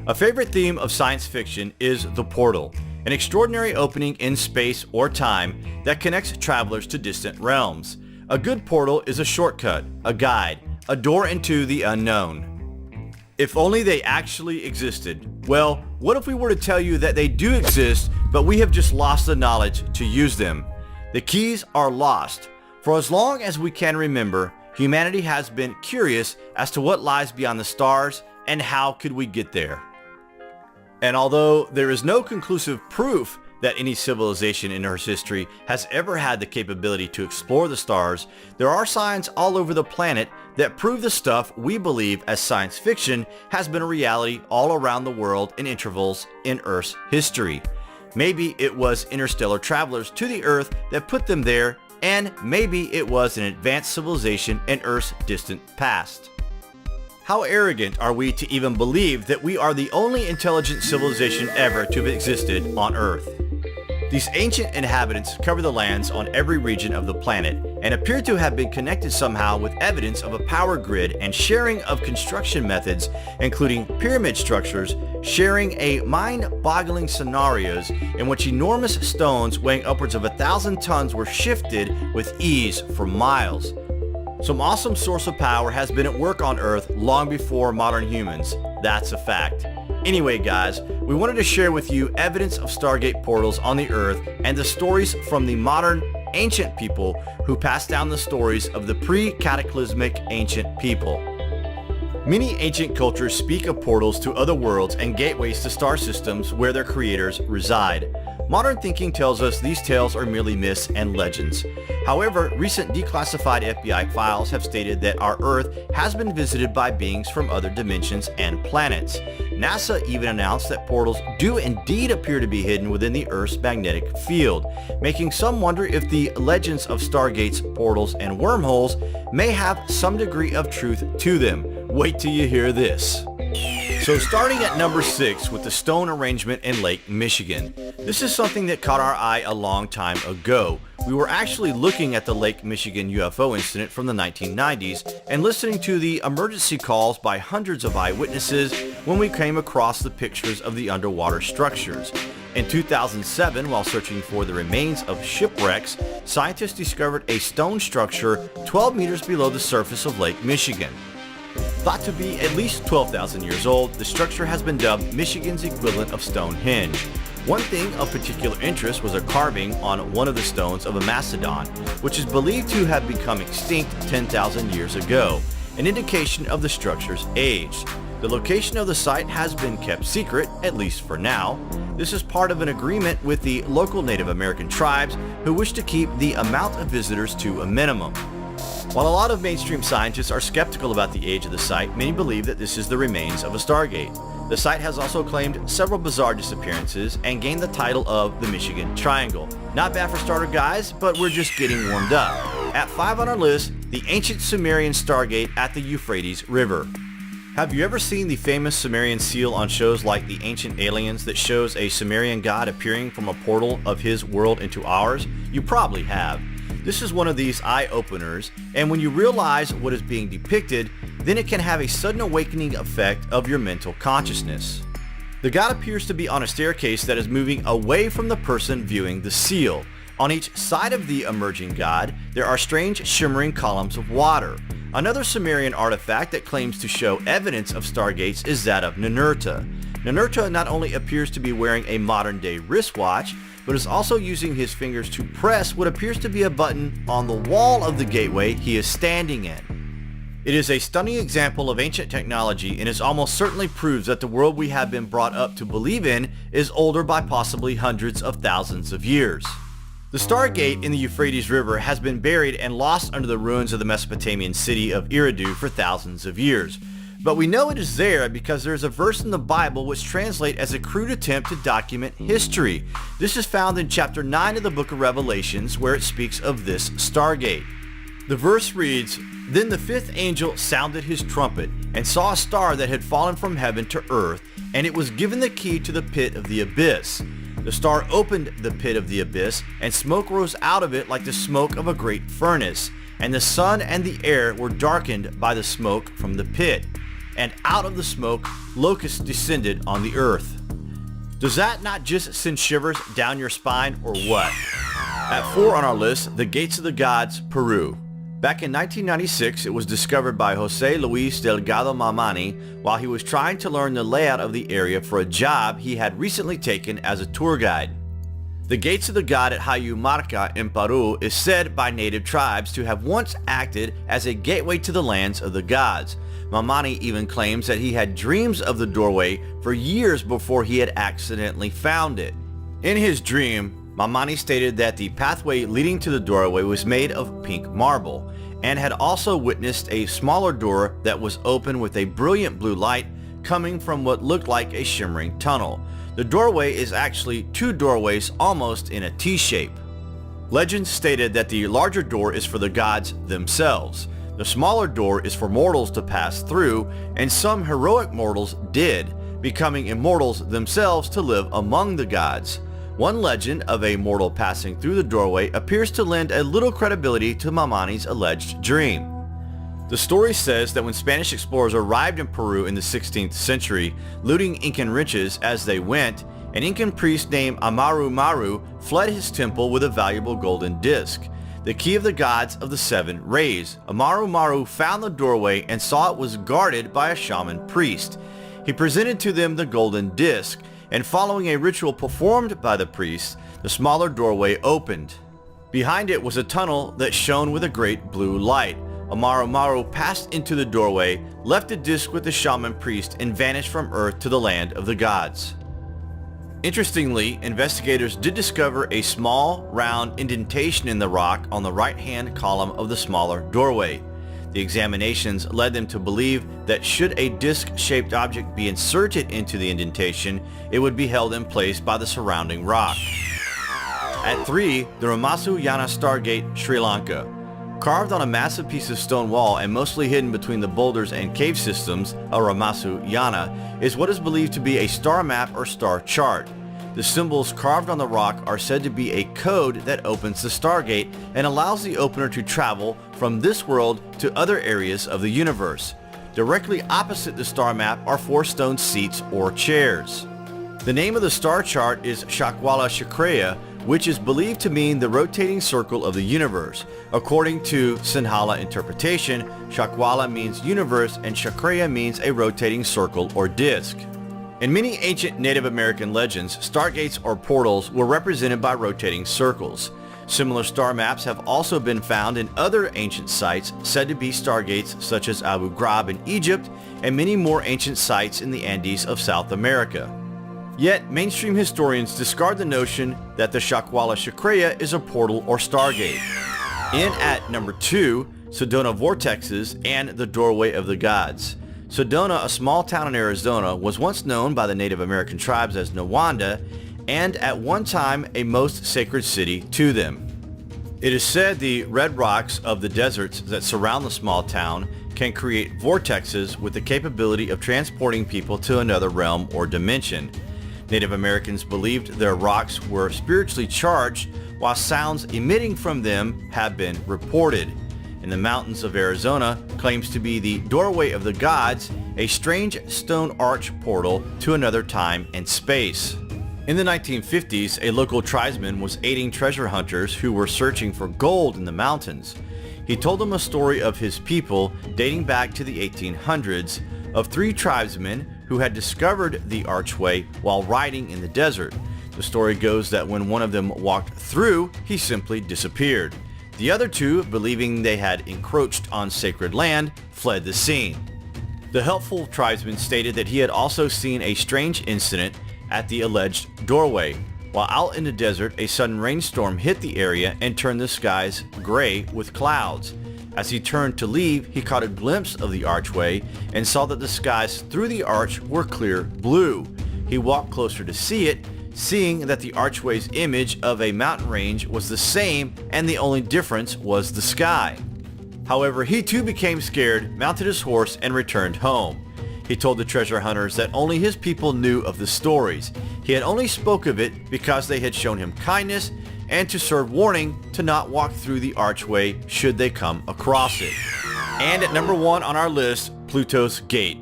A favorite theme of science fiction is the portal, an extraordinary opening in space or time that connects travelers to distant realms. A good portal is a shortcut, a guide, a door into the unknown. If only they actually existed. Well, what if we were to tell you that they do exist, but we have just lost the knowledge to use them? The keys are lost. For as long as we can remember, humanity has been curious as to what lies beyond the stars and how could we get there. And although there is no conclusive proof that any civilization in Earth's history has ever had the capability to explore the stars, there are signs all over the planet that prove the stuff we believe as science fiction has been a reality all around the world in intervals in Earth's history. Maybe it was interstellar travelers to the Earth that put them there, and maybe it was an advanced civilization in Earth's distant past. How arrogant are we to even believe that we are the only intelligent civilization ever to have existed on Earth? These ancient inhabitants cover the lands on every region of the planet and appear to have been connected somehow with evidence of a power grid and sharing of construction methods, including pyramid structures, sharing a mind-boggling scenarios in which enormous stones weighing upwards of 1,000 tons were shifted with ease for miles. Some awesome source of power has been at work on Earth long before modern humans. That's a fact. Anyway guys, we wanted to share with you evidence of Stargate portals on the Earth and the stories from the modern ancient people who passed down the stories of the pre-cataclysmic ancient people. Many ancient cultures speak of portals to other worlds and gateways to star systems where their creators reside. Modern thinking tells us these tales are merely myths and legends. However, recent declassified FBI files have stated that our Earth has been visited by beings from other dimensions and planets. NASA even announced that portals do indeed appear to be hidden within the Earth's magnetic field, making some wonder if the legends of stargates, portals, and wormholes may have some degree of truth to them. Wait till you hear this. So starting at number 6 with the stone arrangement in Lake Michigan. This is something that caught our eye a long time ago. We were actually looking at the Lake Michigan UFO incident from the 1990s and listening to the emergency calls by hundreds of eyewitnesses when we came across the pictures of the underwater structures. In 2007, while searching for the remains of shipwrecks, scientists discovered a stone structure 12 meters below the surface of Lake Michigan. Thought to be at least 12,000 years old, the structure has been dubbed Michigan's equivalent of Stonehenge. One thing of particular interest was a carving on one of the stones of a mastodon, which is believed to have become extinct 10,000 years ago, an indication of the structure's age. The location of the site has been kept secret, at least for now. This is part of an agreement with the local Native American tribes who wish to keep the amount of visitors to a minimum. While a lot of mainstream scientists are skeptical about the age of the site, many believe that this is the remains of a Stargate. The site has also claimed several bizarre disappearances and gained the title of the Michigan Triangle. Not bad for starter guys, but we're just getting warmed up. At 5 on our list, the ancient Sumerian Stargate at the Euphrates River. Have you ever seen the famous Sumerian seal on shows like The Ancient Aliens that shows a Sumerian god appearing from a portal of his world into ours? You probably have. This is one of these eye-openers, and when you realize what is being depicted, then it can have a sudden awakening effect of your mental consciousness. The god appears to be on a staircase that is moving away from the person viewing the seal. On each side of the emerging god, there are strange shimmering columns of water. Another Sumerian artifact that claims to show evidence of stargates is that of Ninurta. Ninurta not only appears to be wearing a modern-day wristwatch, but is also using his fingers to press what appears to be a button on the wall of the gateway he is standing in. It is a stunning example of ancient technology, and it almost certainly proves that the world we have been brought up to believe in is older by possibly hundreds of thousands of years. The Stargate in the Euphrates River has been buried and lost under the ruins of the Mesopotamian city of Eridu for thousands of years. But we know it is there because there is a verse in the Bible which translates as a crude attempt to document history. This is found in chapter 9 of the book of Revelations, where it speaks of this Stargate. The verse reads, "Then the fifth angel sounded his trumpet, and saw a star that had fallen from heaven to earth, and it was given the key to the pit of the abyss. The star opened the pit of the abyss, and smoke rose out of it like the smoke of a great furnace, and the sun and the air were darkened by the smoke from the pit. and out of the smoke, locusts descended on the earth. Does that not just send shivers down your spine, or what? At 4 on our list, the Gates of the Gods, Peru. Back in 1996, it was discovered by José Luis Delgado Mamani while he was trying to learn the layout of the area for a job he had recently taken as a tour guide. The Gates of the God at Hayumarca in Peru is said by native tribes to have once acted as a gateway to the lands of the gods. Mamani even claims that he had dreams of the doorway for years before he had accidentally found it. In his dream, Mamani stated that the pathway leading to the doorway was made of pink marble, and had also witnessed a smaller door that was open with a brilliant blue light coming from what looked like a shimmering tunnel. The doorway is actually 2 doorways almost in a T-shape. Legends stated that the larger door is for the gods themselves. The smaller door is for mortals to pass through, and some heroic mortals did, becoming immortals themselves to live among the gods. One legend of a mortal passing through the doorway appears to lend a little credibility to Mamani's alleged dream. The story says that when Spanish explorers arrived in Peru in the 16th century, looting Incan riches as they went, an Incan priest named Amaru Maru fled his temple with a valuable golden disc, the key of the gods of the 7 rays. Amaru Maru found the doorway and saw it was guarded by a shaman priest. He presented to them the golden disc, and following a ritual performed by the priest, the smaller doorway opened. Behind it was a tunnel that shone with a great blue light. Amaru Maru passed into the doorway, left the disc with the shaman priest, and vanished from Earth to the land of the gods. Interestingly, investigators did discover a small, round indentation in the rock on the right-hand column of the smaller doorway. The examinations led them to believe that should a disc-shaped object be inserted into the indentation, it would be held in place by the surrounding rock. At 3, the Ramasuyana Stargate, Sri Lanka. Carved on a massive piece of stone wall and mostly hidden between the boulders and cave systems, a Ramasuyana, is what is believed to be a star map or star chart. The symbols carved on the rock are said to be a code that opens the Stargate and allows the opener to travel from this world to other areas of the universe. Directly opposite the star map are 4 stone seats or chairs. The name of the star chart is Shakwala Chakraya, which is believed to mean the rotating circle of the universe. According to Sinhala interpretation, Shakwala means universe and Chakraya means a rotating circle or disk. In many ancient Native American legends, stargates or portals were represented by rotating circles. Similar star maps have also been found in other ancient sites said to be stargates, such as Abu Ghraib in Egypt and many more ancient sites in the Andes of South America. Yet, mainstream historians discard the notion that the Shakwala Chakraya is a portal or stargate. In at number 2, Sedona vortexes and the doorway of the gods. Sedona, a small town in Arizona, was once known by the Native American tribes as Nawanda, and at one time a most sacred city to them. It is said the red rocks of the deserts that surround the small town can create vortexes with the capability of transporting people to another realm or dimension. Native Americans believed their rocks were spiritually charged, while sounds emitting from them have been reported. In the mountains of Arizona claims to be the doorway of the gods, a strange stone arch portal to another time and space. In the 1950s, a local tribesman was aiding treasure hunters who were searching for gold in the mountains. He told them a story of his people dating back to the 1800s of 3 tribesmen who had discovered the archway while riding in the desert. The story goes that when one of them walked through, he simply disappeared. The other 2, believing they had encroached on sacred land, fled the scene. The helpful tribesman stated that he had also seen a strange incident at the alleged doorway. While out in the desert, a sudden rainstorm hit the area and turned the skies gray with clouds. As he turned to leave, he caught a glimpse of the archway and saw that the skies through the arch were clear blue. He walked closer to see it, seeing that the archway's image of a mountain range was the same and the only difference was the sky. However, he too became scared, mounted his horse, and returned home. He told the treasure hunters that only his people knew of the stories. He had only spoke of it because they had shown him kindness and to serve warning to not walk through the archway should they come across it. And at number 1 on our list, Pluto's Gate.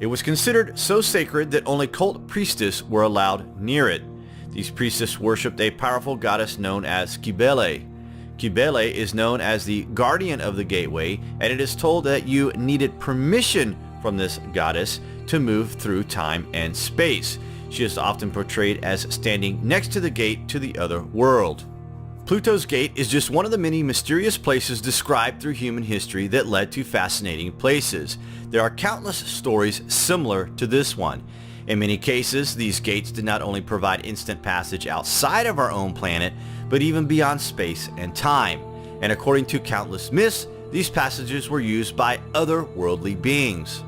It was considered so sacred that only cult priestesses were allowed near it. These priestesses worshipped a powerful goddess known as 𝘬𝘠𝘮. 𝘬𝘠𝘮 is known as the guardian of the gateway, and it is told that you needed permission from this goddess to move through time and space. She is often portrayed as standing next to the gate to the other world. Pluto's Gate is just one of the many mysterious places described through human history that led to fascinating places. There are countless stories similar to this one. In many cases, these gates did not only provide instant passage outside of our own planet, but even beyond space and time. And according to countless myths, these passages were used by otherworldly beings.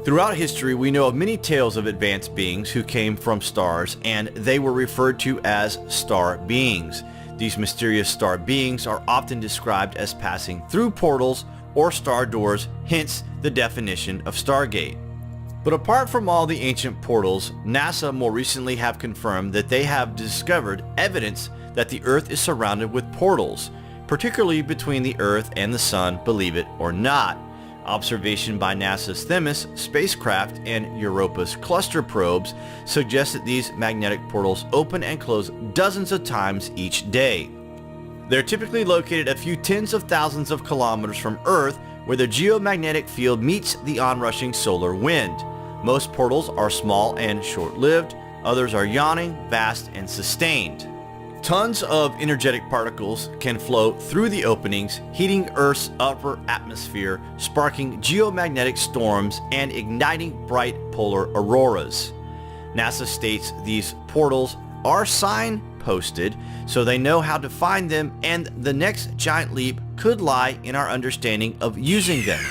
Throughout history, we know of many tales of advanced beings who came from stars, and they were referred to as star beings. These mysterious star beings are often described as passing through portals or star doors, hence the definition of Stargate. But apart from all the ancient portals, NASA more recently have confirmed that they have discovered evidence that the Earth is surrounded with portals, particularly between the Earth and the Sun, believe it or not. Observation by NASA's Themis spacecraft and Europa's cluster probes suggest that these magnetic portals open and close dozens of times each day. They're typically located a few tens of thousands of kilometers from Earth, where the geomagnetic field meets the onrushing solar wind. Most portals are small and short-lived, others are yawning, vast, and sustained. Tons of energetic particles can flow through the openings, heating Earth's upper atmosphere, sparking geomagnetic storms, and igniting bright polar auroras. NASA states these portals are signposted, so they know how to find them, and the next giant leap could lie in our understanding of using them.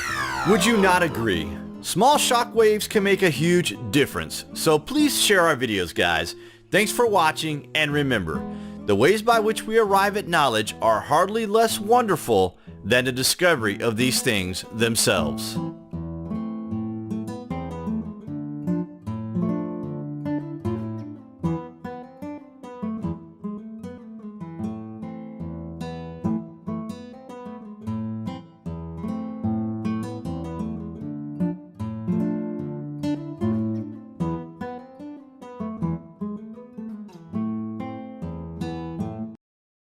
Would you not agree? Small shockwaves can make a huge difference, so please share our videos, guys. Thanks for watching, and remember, the ways by which we arrive at knowledge are hardly less wonderful than the discovery of these things themselves.